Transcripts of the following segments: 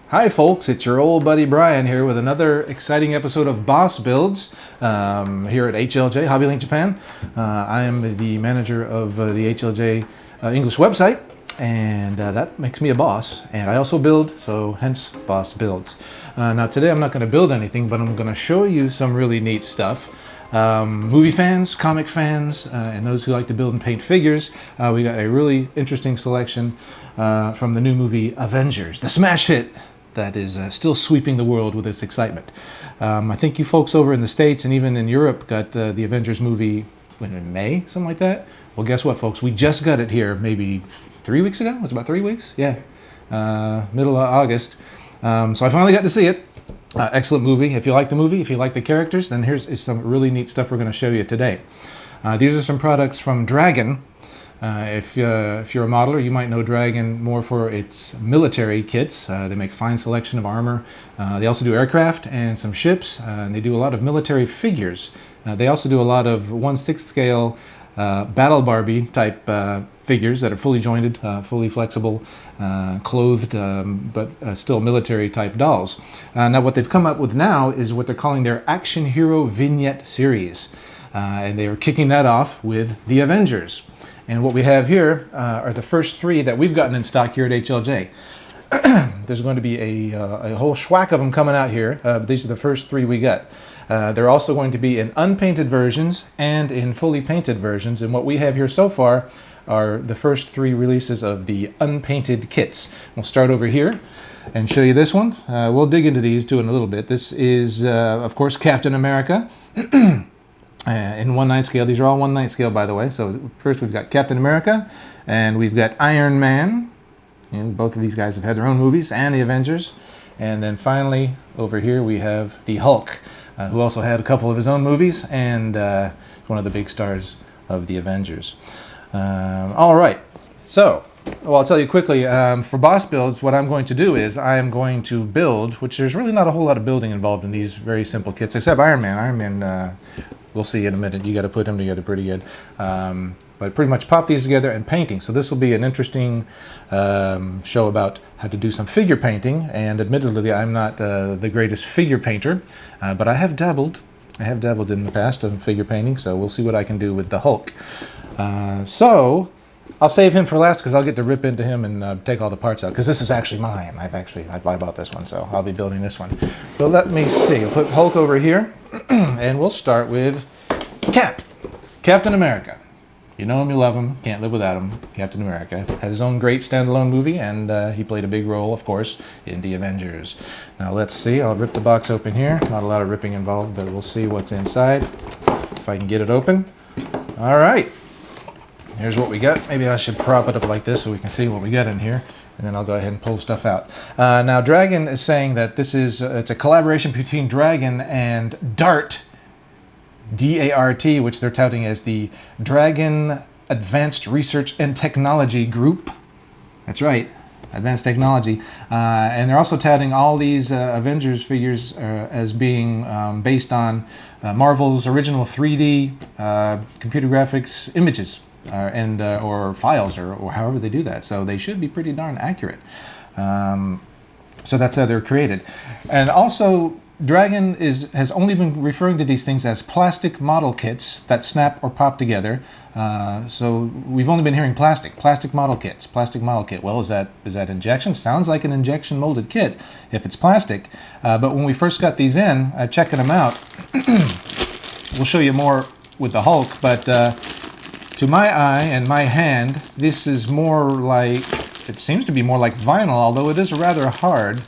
Hi folks, it's your old buddy Brian here with another exciting episode of Boss Builds here at HLJ, Hobbylink Japan. I am the manager of the HLJ English website, and that makes me a boss. And I also build, so hence Boss Builds. Now today I'm not going to build anything, but I'm going to show you some really neat stuff. Movie fans, comic fans, and those who like to build and paint figures, we got a really interesting selection from the new movie Avengers, the smash hit that is still sweeping the world with its excitement. I think you folks over in the States and even in Europe got the Avengers movie in May, something like that. Well, guess what, folks? We just got it here maybe 3 weeks ago. It was about 3 weeks? Yeah, middle of August. So I finally got to see it. Excellent movie. If you like the movie, if you like the characters, then here's some really neat stuff we're going to show you today. These are some products from Dragon. If you're a modeler, you might know Dragon more for its military kits. They make fine selection of armor. They also do aircraft and some ships, and they do a lot of military figures. They also do a lot of 1/6 scale battle Barbie type figures that are fully jointed, fully flexible, clothed, but still military type dolls. Now what they've come up with now is what they're calling their Action Hero Vignette series. And they are kicking that off with the Avengers. And what we have here are the first three that we've gotten in stock here at HLJ. There's going to be a whole schwack of them coming out here. These are the first three we got. They're also going to be in unpainted versions and in fully painted versions. And what we have here so far are the first three releases of the unpainted kits. We'll start over here and show you this one. We'll dig into these too in a little bit. This is, of course, Captain America. In 1/9 scale. These are all 1/9 scale, by the way. So first we've got Captain America, and we've got Iron Man. And both of these guys have had their own movies, and the Avengers. And then finally, over here, we have the Hulk, who also had a couple of his own movies, and one of the big stars of the Avengers. All right, so, well, I'll tell you quickly, for Boss Builds, what I'm going to do is I am going to build, which there's really not a whole lot of building involved in these very simple kits, except Iron Man. Iron Man, we'll see in a minute. You got to put them together pretty good. But pretty much pop these together and painting. So this will be an interesting show about how to do some figure painting. And admittedly, I'm not the greatest figure painter, but I have dabbled. I have dabbled in the past in figure painting, so we'll see what I can do with the Hulk. So I'll save him for last because I'll get to rip into him and take all the parts out, because this is actually mine. I bought this one, so I'll be building this one. But let me see. I'll put Hulk over here, and we'll start with Captain America. You know him, you love him, can't live without him. Captain America has his own great standalone movie, and he played a big role, of course, in the Avengers. Now let's see. I'll rip the box open here. Not a lot of ripping involved, but we'll see what's inside if I can get it open. All right. Here's what we got. Maybe I should prop it up like this so we can see what we got in here, and then I'll go ahead and pull stuff out. Now, Dragon is saying that this is it's a collaboration between Dragon and DART, D-A-R-T, which they're touting as the Dragon Advanced Research and Technology Group. That's right, advanced technology. And they're also touting all these Avengers figures as being based on Marvel's original 3D computer graphics images. Or files, or however they do that. So they should be pretty darn accurate. So that's how they're created. And also, Dragon has only been referring to these things as plastic model kits that snap or pop together. So we've only been hearing plastic model kits, plastic model kit. Well, is that injection? Sounds like an injection molded kit if it's plastic. But when we first got these in, checking them out, we'll show you more with the Hulk, but to my eye and my hand, this is more like, it seems to be more like vinyl, although it is rather hard.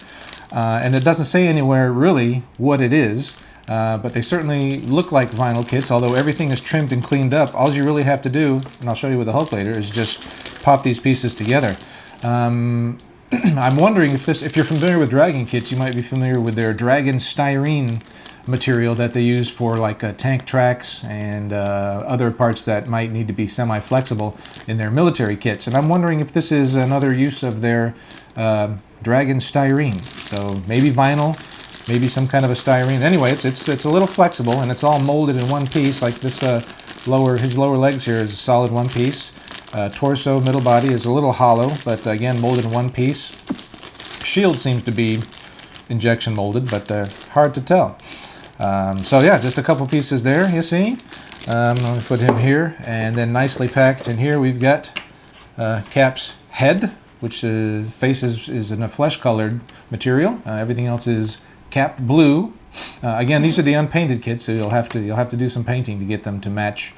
And it doesn't say anywhere really what it is, but they certainly look like vinyl kits, although everything is trimmed and cleaned up. All you really have to do, and I'll show you with the Hulk later, is just pop these pieces together. I'm wondering if you're familiar with Dragon kits, you might be familiar with their Dragon styrene material that they use for like tank tracks and other parts that might need to be semi-flexible in their military kits. And I'm wondering if this is another use of their Dragon styrene. So maybe vinyl, maybe some kind of a styrene. Anyway, it's a little flexible, and it's all molded in one piece. Like this his lower legs here is a solid one piece. Torso, middle body is a little hollow, but again molded in one piece. shield seems to be injection molded, but hard to tell. So yeah, just a couple pieces there, you see. I'm going to put him here, and then nicely packed in here we've got Cap's head, which face is in a flesh-colored material. Everything else is Cap blue. Again, these are the unpainted kits, so you'll have to do some painting to get them to match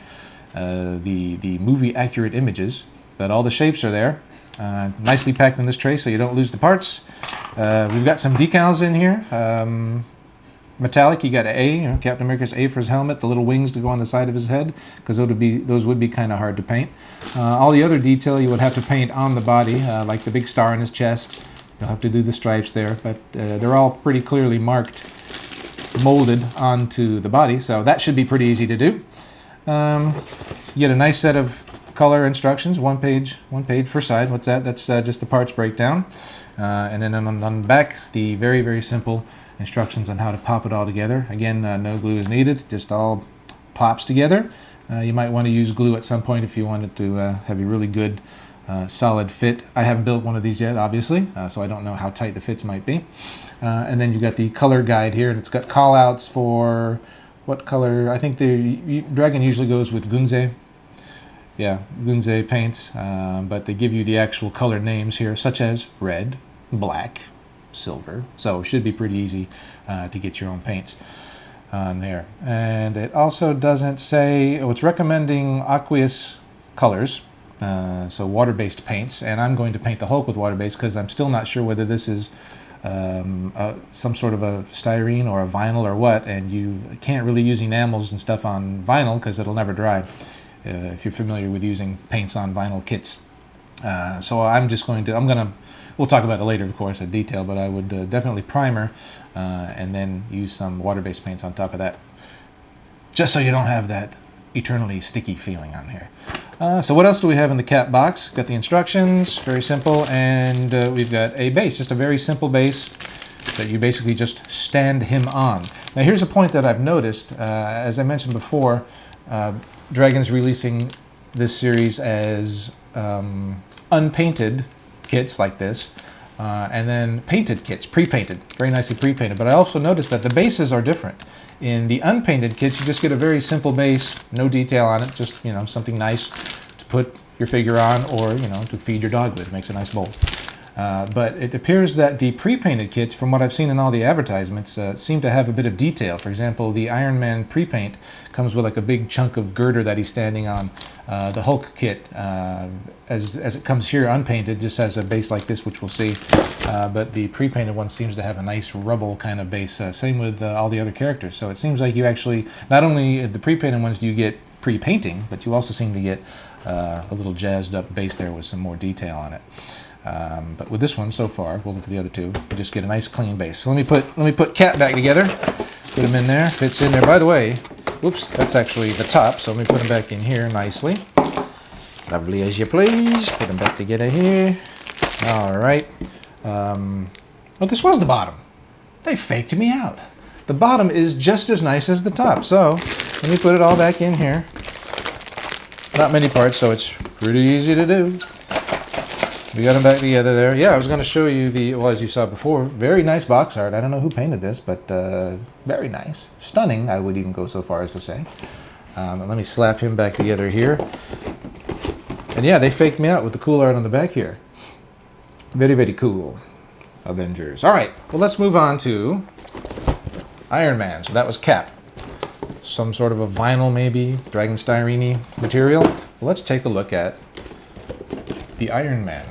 the movie accurate images. But all the shapes are there, nicely packed in this tray, so you don't lose the parts. We've got some decals in here. Metallic, you got an A, Captain America's A for his helmet, the little wings to go on the side of his head, because those would be kind of hard to paint. All the other detail you would have to paint on the body, like the big star on his chest. You'll have to do the stripes there, but they're all pretty clearly marked, molded onto the body, so that should be pretty easy to do. You get a nice set of color instructions, one page per side. What's that? That's just the parts breakdown. And then on the back, the very, very simple instructions on how to pop it all together. Again, no glue is needed, just all pops together. You might want to use glue at some point if you wanted to have a really good solid fit. I haven't built one of these yet, obviously, so I don't know how tight the fits might be. And then you've got the color guide here, and it's got call outs for what color. I think the Dragon usually goes with Gunze. Yeah, Gunze paints, but they give you the actual color names here, such as red, black, silver. So it should be pretty easy to get your own paints on there. And it also doesn't say, it's recommending aqueous colors, so water-based paints. And I'm going to paint the Hulk with water-based because I'm still not sure whether this is some sort of a styrene or a vinyl or what, and you can't really use enamels and stuff on vinyl because it'll never dry. If you're familiar with using paints on vinyl kits. So I'm just going to, we'll talk about it later, of course, in detail, but I would definitely primer and then use some water-based paints on top of that, just so you don't have that eternally sticky feeling on here. So what else do we have in the Cap box? Got the instructions, very simple, and we've got a base, just a very simple base that you basically just stand him on. Now here's a point that I've noticed, as I mentioned before, Dragon's releasing this series as unpainted kits like this, and then painted kits, pre-painted, very nicely pre-painted. But I also noticed that the bases are different. In the unpainted kits, you just get a very simple base, no detail on it, just something nice to put your figure on, or to feed your dog with. It makes a nice bowl. But it appears that the pre-painted kits, from what I've seen in all the advertisements, seem to have a bit of detail. For example, the Iron Man pre-paint comes with like a big chunk of girder that he's standing on. The Hulk kit, as it comes here unpainted, just has a base like this, which we'll see. But the pre-painted one seems to have a nice rubble kind of base. Same with all the other characters. So it seems like you actually, not only the pre-painted ones do you get pre-painting, but you also seem to get a little jazzed up base there with some more detail on it. But with this one so far, we'll look at the other two, we just get a nice clean base. So let me put Cap back together, put him in there, fits in there. By the way, whoops, that's actually the top, so let me put him back in here nicely. Lovely as you please. Put them back together here. All right. Oh, this was the bottom. They faked me out. The bottom is just as nice as the top. So let me put it all back in here. Not many parts, so it's pretty easy to do. We got them back together there. Yeah, I was going to show you the, well, as you saw before, very nice box art. I don't know who painted this, but very nice. Stunning, I would even go so far as to say. Let me slap him back together here. And yeah, they faked me out with the cool art on the back here. Very, very cool. Avengers. All right, well, let's move on to Iron Man. So that was Cap. Some sort of a vinyl, maybe, Dragon styrene material. Well, let's take a look at the Iron Man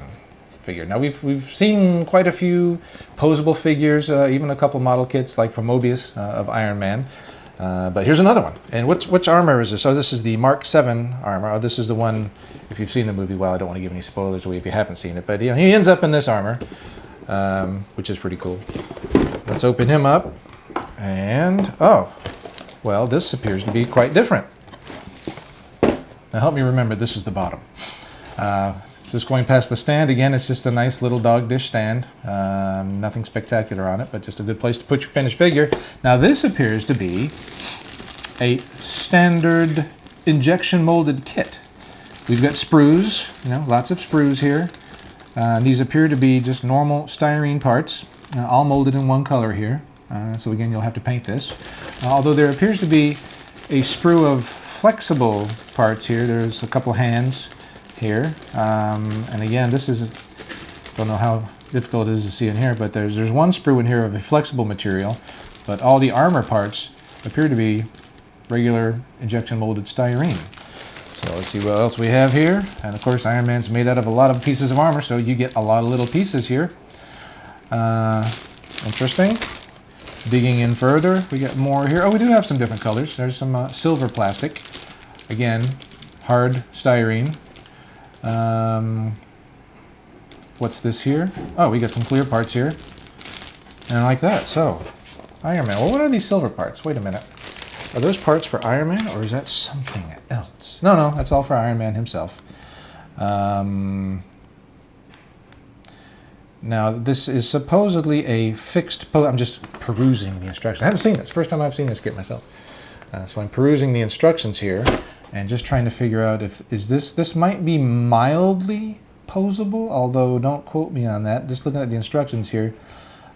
figure. Now, we've seen quite a few posable figures, even a couple model kits, like from Mobius of Iron Man. But here's another one. And which armor is this? Oh, this is the Mark 7 armor. Oh, this is the one, if you've seen the movie, well, I don't want to give any spoilers away if you haven't seen it, but he ends up in this armor, which is pretty cool. Let's open him up. And, oh, well, this appears to be quite different. Now, help me remember, this is the bottom. Just going past the stand, again, it's just a nice little dog dish stand. Nothing spectacular on it, but just a good place to put your finished figure. Now, this appears to be a standard injection molded kit. We've got sprues, lots of sprues here. These appear to be just normal styrene parts, all molded in one color here. So again, you'll have to paint this. Although there appears to be a sprue of flexible parts here. There's a couple hands here. And again, this is, don't know how difficult it is to see in here, but there's one sprue in here of a flexible material, but all the armor parts appear to be regular injection molded styrene. So let's see what else we have here. And of course, Iron Man's made out of a lot of pieces of armor, so you get a lot of little pieces here. Interesting. Digging in further, we got more here. Oh, we do have some different colors. There's some silver plastic. Again, hard styrene. What's this here? Oh, we got some clear parts here. And like that. So, Iron Man. Well, what are these silver parts? Wait a minute. Are those parts for Iron Man, or is that something else? No, that's all for Iron Man himself. Now, this is supposedly a fixed pose. I'm just perusing the instructions. I haven't seen this. First time I've seen this kit myself. So I'm perusing the instructions here and just trying to figure out if this might be mildly posable, although don't quote me on that. Just looking at the instructions here,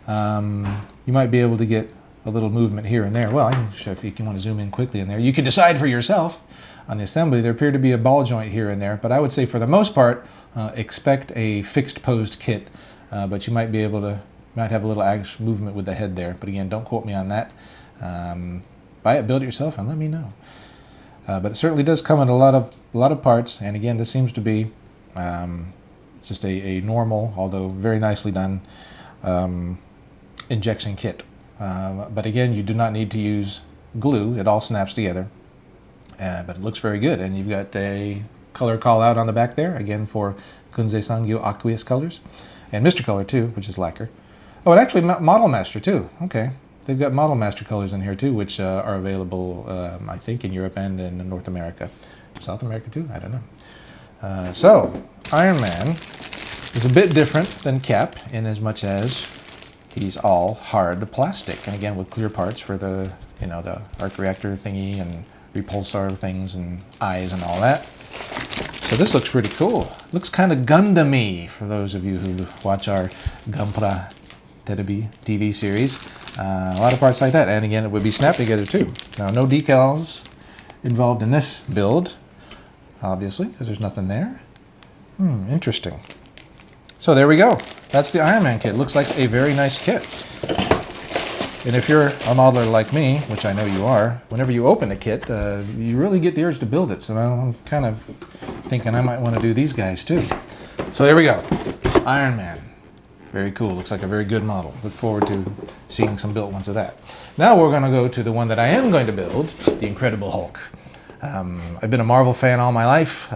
you might be able to get a little movement here and there. Well, I can show if you want to zoom in quickly in there. You can decide for yourself on the assembly. There appear to be a ball joint here and there, but I would say for the most part, expect a fixed posed kit. But you might be able to, might have a little movement with the head there. But again, don't quote me on that. Buy it, build it yourself, and let me know. But it certainly does come in a lot of parts. And again, this seems to be just a normal, although very nicely done, injection kit. But again, you do not need to use glue. It all snaps together. But it looks very good. And you've got a color call out on the back there, again for Kunsei Sangyo Aqueous colors. And Mr. Color too, which is lacquer. Oh, and actually Model Master too. Okay. They've got Model Master colors in here too, which are available, I think, in Europe and in North America. South America too? I don't know. So, Iron Man is a bit different than Cap in as much as he's all hard plastic. And again, with clear parts for the, the arc reactor thingy and repulsor things and eyes and all that. So this looks pretty cool. Looks kind of Gundam-y for those of you who watch our Gunpla Terebi TV series. A lot of parts like that. And again, it would be snapped together too. Now, no decals involved in this build, obviously, because there's nothing there. Interesting. So there we go. That's the Iron Man kit. Looks like a very nice kit. And if you're a modeler like me, which I know you are, whenever you open a kit, you really get the urge to build it. So I'm kind of thinking I might want to do these guys too. So there we go. Iron Man. Very cool. Looks like a very good model. Look forward to seeing some built ones of that. Now we're going to go to the one that I am going to build, the Incredible Hulk. I've been a Marvel fan all my life.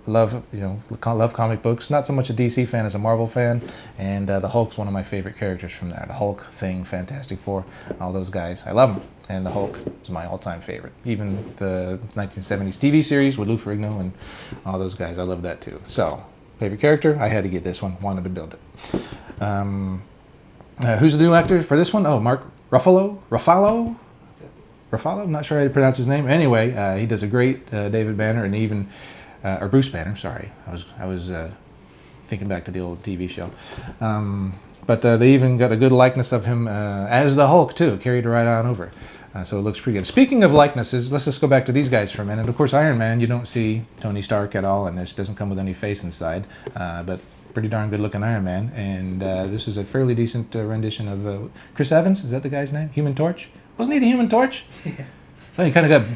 Love comic books. Not so much a DC fan as a Marvel fan. And the Hulk's one of my favorite characters from there. The Hulk, Thing, Fantastic Four, all those guys. I love them. And the Hulk is my all-time favorite. Even the 1970s TV series with Lou Ferrigno and all those guys. I love that too. So, favorite character? I had to get this one. Wanted to build it. Who's the new actor for this one? Oh, Mark Ruffalo? Ruffalo? I'm not sure how to pronounce his name. Anyway, he does a great David Banner and even, or Bruce Banner, sorry. I was thinking back to the old TV show. But they even got a good likeness of him as the Hulk too, carried right on over. So it looks pretty good. Speaking of likenesses, let's just go back to these guys for a minute. Of course, Iron Man, you don't see Tony Stark at all, and this doesn't come with any face inside. But pretty darn good looking Iron Man. And this is a fairly decent rendition of Chris Evans, is that the guy's name? Human Torch? Wasn't he the Human Torch? Yeah. Well, he kind of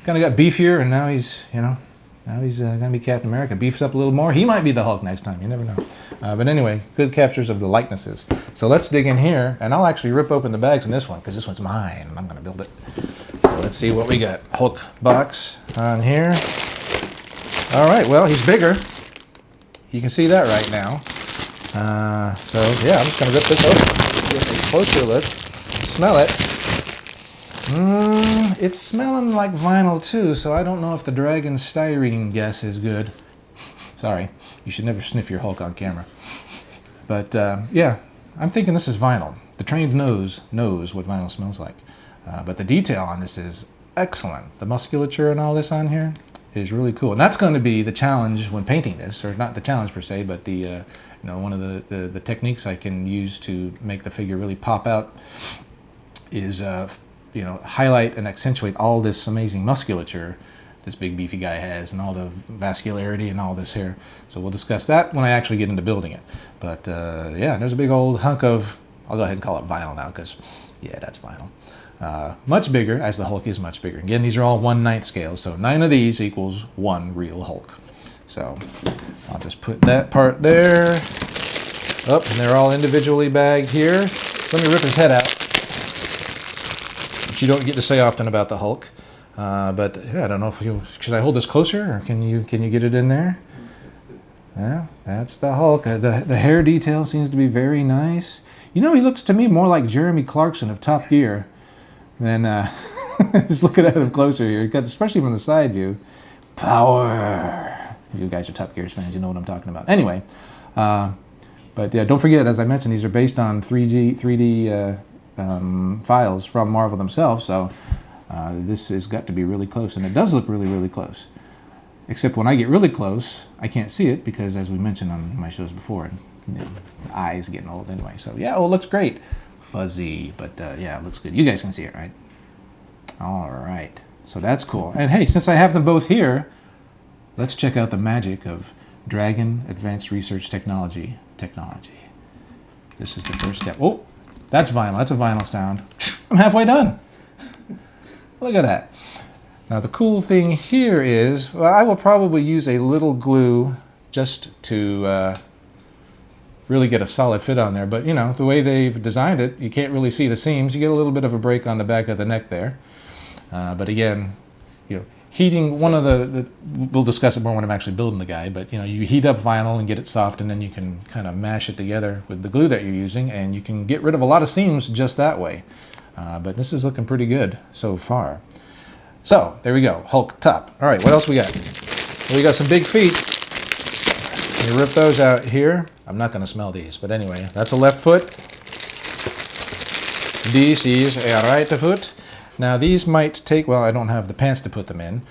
got beefier, and now he's going to be Captain America. Beefs up a little more. He might be the Hulk next time. You never know. But anyway, good captures of the likenesses. So let's dig in here, and I'll actually rip open the bags in this one because this one's mine, and I'm going to build it. So let's see what we got. Hulk box on here. All right. Well, he's bigger. You can see that right now. So yeah, I'm just going to rip this open. Get a closer look. Smell it. It's smelling like vinyl too, so I don't know if the Dragon styrene guess is good. Sorry, you should never sniff your Hulk on camera. But yeah, I'm thinking this is vinyl. The trained nose knows what vinyl smells like. But the detail on this is excellent. The musculature and all this on here is really cool. And that's going to be the challenge when painting this, or not the challenge per se, but the one of the techniques I can use to make the figure really pop out is highlight and accentuate all this amazing musculature this big beefy guy has, and all the vascularity and all this here. So we'll discuss that when I actually get into building it. But yeah, there's a big old hunk of, I'll go ahead and call it vinyl now, because yeah, that's vinyl. Much bigger, as the Hulk is much bigger. Again, these are all 1/9 scale, so 9 of these equals 1 real Hulk. So I'll just put that part there. Oh, and they're all individually bagged here. So let me rip his head out, which you don't get to say often about the Hulk. But yeah, I don't know if should I hold this closer, or can you get it in there? That's good. Yeah, that's the Hulk. The hair detail seems to be very nice. You know, he looks to me more like Jeremy Clarkson of Top Gear than just looking at him closer here, especially from the side view. Power. You guys are Top Gear fans, you know what I'm talking about. Anyway, but yeah, don't forget, as I mentioned, these are based on 3D files from Marvel themselves, so this has got to be really close, and it does look really, really close. Except when I get really close, I can't see it because, as we mentioned on my shows before, the eyes getting old anyway. So yeah, oh, it looks great. Fuzzy, but yeah, it looks good. You guys can see it, right? All right, so that's cool. And hey, since I have them both here, let's check out the magic of Dragon Advanced Research Technology. This is the first step. Oh, that's vinyl. That's a vinyl sound. I'm halfway done. Look at that. Now the cool thing here is, well, I will probably use a little glue just to really get a solid fit on there. But you know, the way they've designed it, you can't really see the seams. You get a little bit of a break on the back of the neck there. But again, you know, heating, one of we'll discuss it more when I'm actually building the guy, but you know, you heat up vinyl and get it soft, and then you can kind of mash it together with the glue that you're using, and you can get rid of a lot of seams just that way. But this is looking pretty good so far. So there we go, Hulk top. All right, what else we got? We got some big feet. Let me rip those out here. I'm not going to smell these, but anyway, that's a left foot. This is a right foot. Now these might take, well, I don't have the pants to put them in,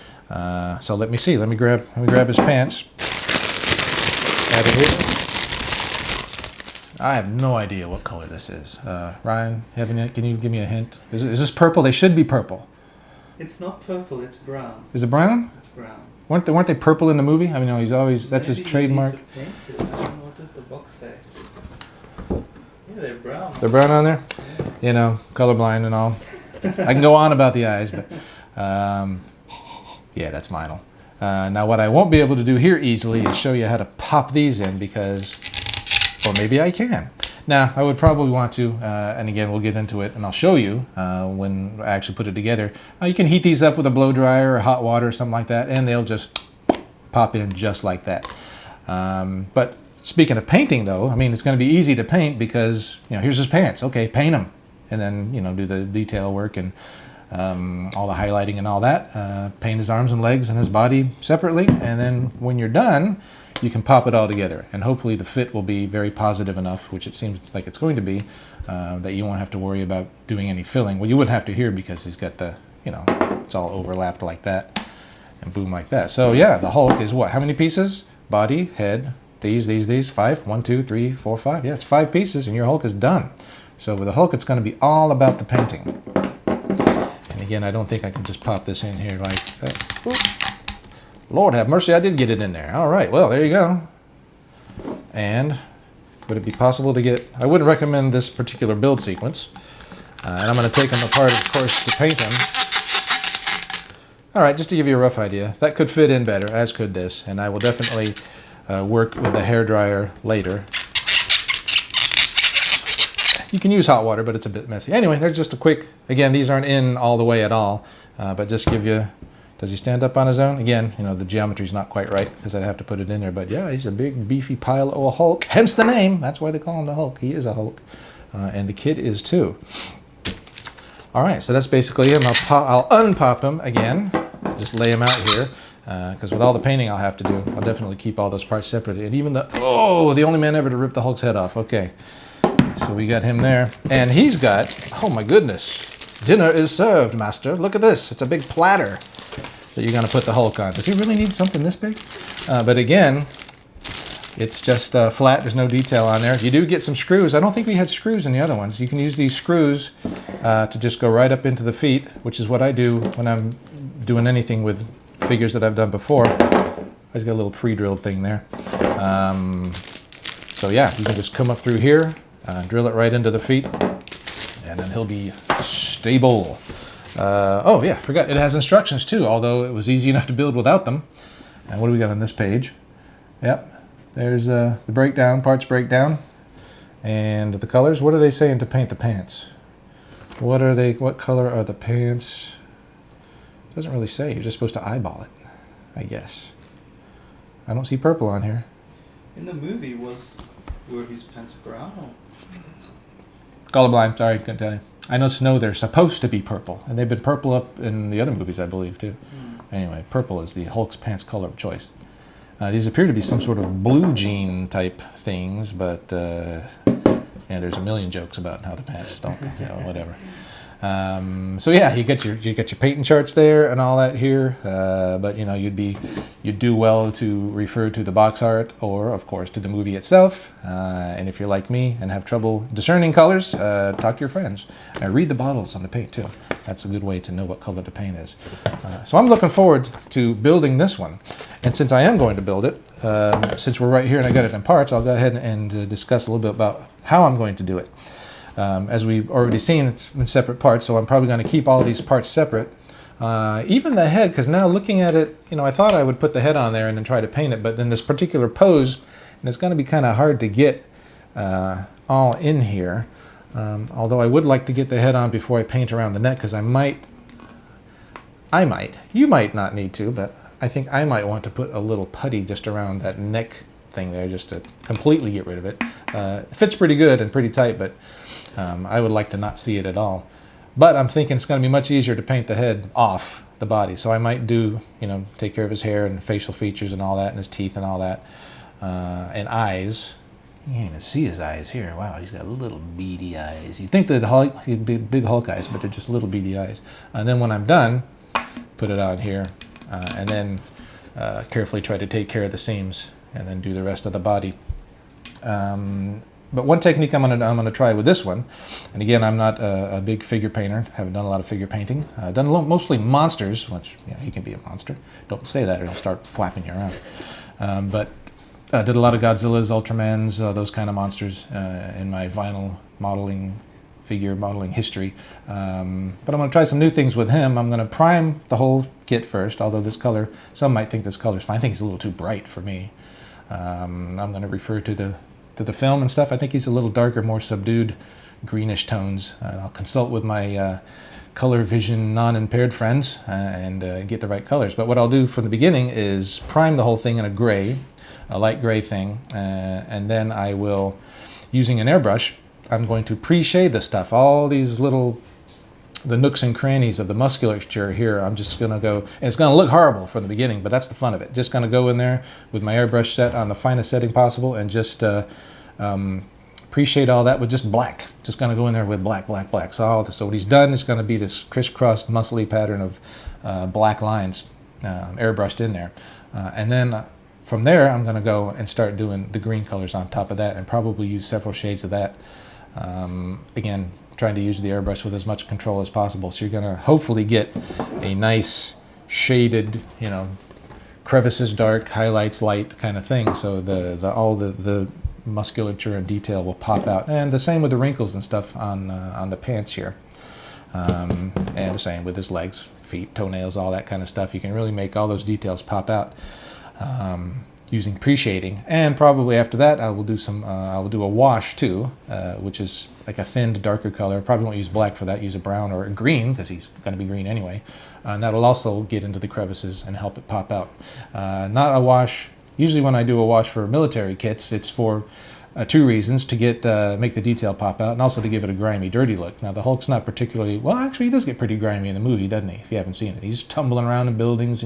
so let me see. Let me grab his pants. Add it here. I have no idea what color this is. Ryan, can you give me a hint? Is this purple? They should be purple. It's not purple, it's brown. Is it brown? It's brown. Weren't they purple in the movie? I mean, no, he's always, that's his trademark. Maybe you need to paint it. I don't know, what does the box say? Yeah, they're brown. They're brown on there? Yeah. You know, colorblind and all. I can go on about the eyes, but yeah, that's vinyl. Now what I won't be able to do here easily is show you how to pop these in, because, or maybe I can. Now, I would probably want to, and again, we'll get into it, and I'll show you when I actually put it together. You can heat these up with a blow dryer or hot water or something like that, and they'll just pop in just like that. But speaking of painting, though, I mean, it's going to be easy to paint because, you know, here's his pants. Okay, paint them. And then, you know, do the detail work and all the highlighting and all that. Paint his arms and legs and his body separately. And then when you're done, you can pop it all together. And hopefully the fit will be very positive enough, which it seems like it's going to be, that you won't have to worry about doing any filling. Well, you wouldn't have to here because he's got the, you know, it's all overlapped like that and boom like that. So yeah, the Hulk is what? How many pieces? Body, head, these, 5. 1, 2, 3, 4, 5. Yeah, it's 5 pieces and your Hulk is done. So with the Hulk, it's going to be all about the painting. And again, I don't think I can just pop this in here like that. Oop. Lord have mercy, I did get it in there. All right, well, there you go. And would it be possible to get, I wouldn't recommend this particular build sequence. And I'm going to take them apart, of course, to paint them. All right, just to give you a rough idea, that could fit in better, as could this. And I will definitely work with the hairdryer later. You can use hot water, but it's a bit messy. Anyway, there's just a quick, again, these aren't in all the way at all, but just give you, does he stand up on his own? Again, you know, the geometry's not quite right because I'd have to put it in there, but yeah, he's a big, beefy pile of a Hulk, hence the name. That's why they call him the Hulk. He is a Hulk, and the kid is too. All right, so that's basically him. I'll unpop him again, just lay him out here, because with all the painting I'll have to do, I'll definitely keep all those parts separately. And even the only man ever to rip the Hulk's head off. Okay. So we got him there, and he's got, oh my goodness, dinner is served, master. Look at this, it's a big platter. that you're going to put the Hulk on. Does he really need something this big? But again, it's just flat. There's no detail on there. You do get some screws. I don't think we had screws in the other ones. You can use these screws to just go right up into the feet, which is what I do when I'm doing anything with figures that I've done before. I just got a little pre-drilled thing there. So yeah, you can just come up through here, drill it right into the feet, and then he'll be stable. Oh yeah, forgot it has instructions too, although it was easy enough to build without them. And what do we got on this page? Yep, there's the breakdown, parts breakdown, and the colors. What are they saying to paint the pants? What are they? What color are the pants? It doesn't really say. You're just supposed to eyeball it, I guess. I don't see purple on here. In the movie, were his pants brown? Or? Colorblind, sorry, couldn't tell you. I know Snow, they're supposed to be purple, and they've been purple up in the other movies, I believe, too. Anyway, purple is the Hulk's pants color of choice. These appear to be some sort of blue jean type things, but and there's a million jokes about how the pants don't, whatever. So yeah, you get your painting charts there and all that here, but you'd do well to refer to the box art or, of course, to the movie itself. And if you're like me and have trouble discerning colors, talk to your friends. Read the bottles on the paint too. That's a good way to know what color the paint is. So I'm looking forward to building this one. And since I am going to build it, since we're right here and I got it in parts, I'll go ahead and discuss a little bit about how I'm going to do it. As we've already seen, it's in separate parts, so I'm probably going to keep all these parts separate. Even the head, because now looking at it, I thought I would put the head on there and then try to paint it, but in this particular pose, and it's going to be kind of hard to get all in here. Although I would like to get the head on before I paint around the neck, because you might not need to, but I think I might want to put a little putty just around that neck thing there, just to completely get rid of it. It fits pretty good and pretty tight, but I would like to not see it at all. But I'm thinking it's going to be much easier to paint the head off the body. So I might do, take care of his hair and facial features and all that, and his teeth and all that. And eyes. You can't even see his eyes here. Wow, he's got little beady eyes. You'd think that he'd be big Hulk eyes, but they're just little beady eyes. And then when I'm done, put it on here, and then carefully try to take care of the seams, and then do the rest of the body. But one technique I'm gonna try with this one, and again, I'm not a big figure painter. Haven't done a lot of figure painting. I've done mostly monsters, which he can be a monster. Don't say that, or he'll start flapping you around. But I did a lot of Godzillas, Ultramans, those kind of monsters in my vinyl figure modeling history. But I'm going to try some new things with him. I'm going to prime the whole kit first, although this color, some might think this color is fine. I think it's a little too bright for me. I'm going to refer to the film and stuff. I think he's a little darker, more subdued, greenish tones. I'll consult with my color vision non-impaired friends and get the right colors. But what I'll do from the beginning is prime the whole thing in a gray, a light gray thing, and then I will, using an airbrush, I'm going to pre-shade the stuff. All these the nooks and crannies of the musculature here, I'm just going to go, and it's going to look horrible from the beginning, but that's the fun of it. Just going to go in there with my airbrush set on the finest setting possible and just pre-shade all that with just black. Just going to go in there with black, black, black. So what he's done is going to be this crisscrossed, muscly pattern of black lines airbrushed in there. And then from there, I'm going to go and start doing the green colors on top of that and probably use several shades of that. Again, trying to use the airbrush with as much control as possible. So you're going to hopefully get a nice shaded, crevices dark, highlights light kind of thing. So all the musculature and detail will pop out. And the same with the wrinkles and stuff on the pants here. And the same with his legs, feet, toenails, all that kind of stuff. You can really make all those details pop out. Using pre-shading, and probably after that I will do a wash too, which is like a thinned darker color. Probably won't use black for that, use a brown or a green, because he's going to be green anyway, and that'll also get into the crevices and help it pop out. Not a wash, usually when I do a wash for military kits, it's for two reasons: to get make the detail pop out, and also to give it a grimy, dirty look. Now the Hulk's not particularly, well, actually he does get pretty grimy in the movie, doesn't he? If you haven't seen it, he's tumbling around in buildings,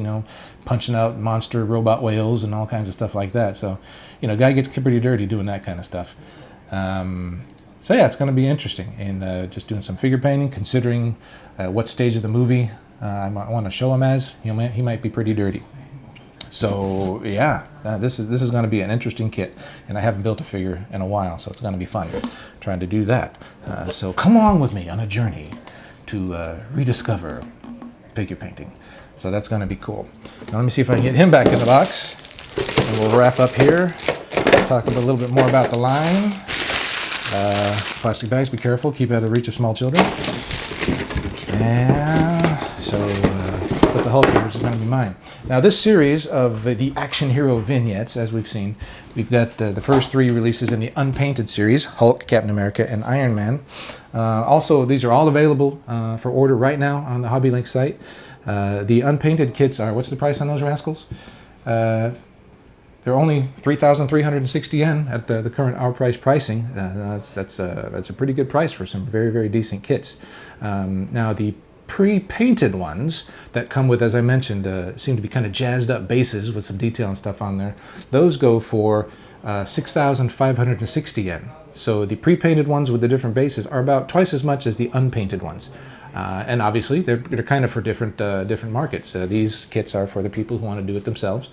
punching out monster robot whales and all kinds of stuff like that. So, guy gets pretty dirty doing that kind of stuff. So yeah, it's going to be interesting, and just doing some figure painting, considering what stage of the movie I might want to show him as. He might be pretty dirty. So yeah, this is going to be an interesting kit, and I haven't built a figure in a while, so it's going to be fun trying to do that. So come along with me on a journey to rediscover figure painting. So that's going to be cool. Now let me see if I can get him back in the box, and we'll wrap up here. Talk a little bit more about the line. Plastic bags, be careful, keep out of reach of small children. And so, but the Hulk figures is going to be mine. Now this series of the Action Hero vignettes, as we've seen, we've got the first 3 releases in the unpainted series, Hulk, Captain America, and Iron Man. Also, these are all available for order right now on the Hobbylink site. The unpainted kits are, what's the price on those rascals? They're only 3,360 yen at the current hour price pricing. That's a pretty good price for some very, very decent kits. Now the pre-painted ones that come with, as I mentioned, seem to be kind of jazzed up bases with some detail and stuff on there. Those go for 6,560 yen. So the pre-painted ones with the different bases are about twice as much as the unpainted ones. And obviously they're kind of for different markets. These kits are for the people who want to do it themselves.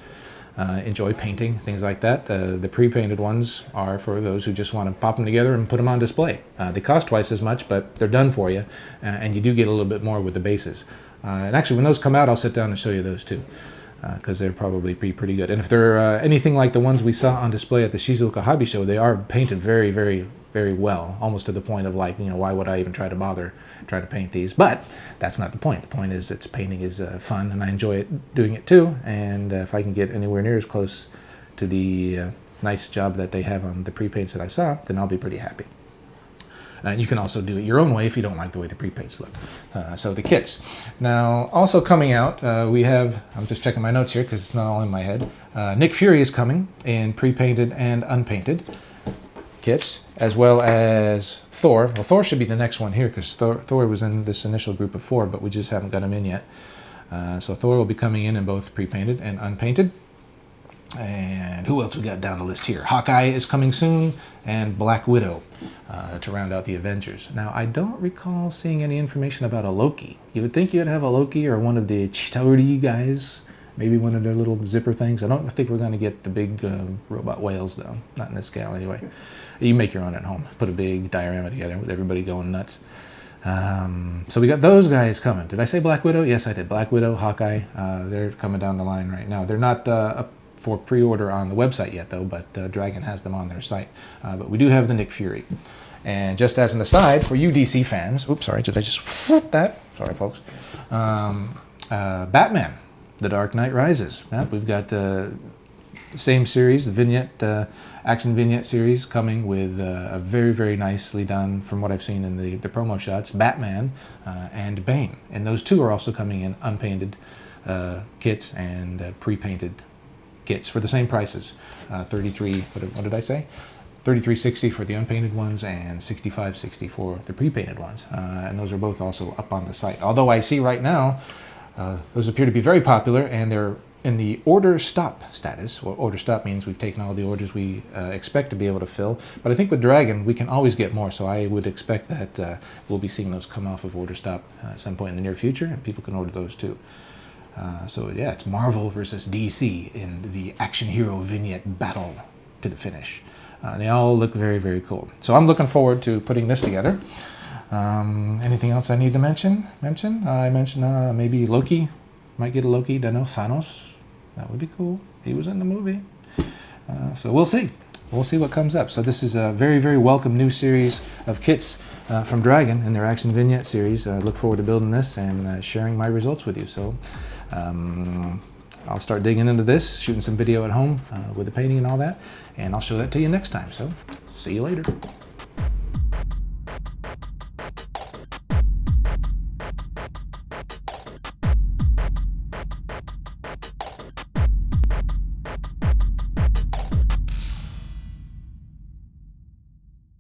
Enjoy painting, things like that. The pre-painted ones are for those who just want to pop them together and put them on display. They cost twice as much, but they're done for you, and you do get a little bit more with the bases. And actually, when those come out, I'll sit down and show you those too, because they're probably pretty good. And if they're anything like the ones we saw on display at the Shizuoka Hobby Show, they are painted very, very, very well, almost to the point of like, why would I even try to bother trying to paint these? But that's not the point. The point is painting is fun, and I enjoy doing it too. And if I can get anywhere near as close to the nice job that they have on the pre-paints that I saw, then I'll be pretty happy. And you can also do it your own way if you don't like the way the pre-paints look. So the kits. Now, also coming out, we have, I'm just checking my notes here because it's not all in my head. Nick Fury is coming in pre-painted and unpainted kits, as well as Thor. Well, Thor should be the next one here because Thor was in this initial group of 4, but we just haven't got him in yet. So Thor will be coming in both pre-painted and unpainted. And who else we got down the list here? Hawkeye is coming soon, and Black Widow to round out the Avengers. Now, I don't recall seeing any information about a Loki. You would think you'd have a Loki or one of the Chitauri guys, maybe one of their little zipper things. I don't think we're going to get the big robot whales, though. Not in this scale, anyway. You make your own at home. Put a big diorama together with everybody going nuts. So we got those guys coming. Did I say Black Widow? Yes, I did. Black Widow, Hawkeye, they're coming down the line right now. They're not up for pre-order on the website yet, though, but Dragon has them on their site. But we do have the Nick Fury. And just as an aside, for you DC fans, oops, sorry, did I just flip that? Sorry, folks. Batman, The Dark Knight Rises. We've got the same series, the vignette, action vignette series, coming with a very, very nicely done, from what I've seen in the promo shots, Batman and Bane. And those two are also coming in unpainted kits and pre-painted kits for the same prices. 33, what did I say? $33.60 for the unpainted ones and $65.60 for the pre-painted ones. And those are both also up on the site. Although I see right now, those appear to be very popular, and they're in the order stop status. Well, order stop means we've taken all the orders we expect to be able to fill. But I think with Dragon, we can always get more. So I would expect that we'll be seeing those come off of order stop at some point in the near future, and people can order those too. So yeah, it's Marvel versus DC in the Action Hero Vignette battle to the finish. They all look very, very cool. So I'm looking forward to putting this together. Anything else I need to mention? I mentioned maybe Loki. Might get a Loki. Don't know. Thanos. That would be cool. He was in the movie. So we'll see. We'll see what comes up. So this is a very, very welcome new series of kits from Dragon in their Action Vignette series. I look forward to building this and sharing my results with you. So I'll start digging into this, shooting some video at home with the painting and all that, and I'll show that to you next time. So see you later.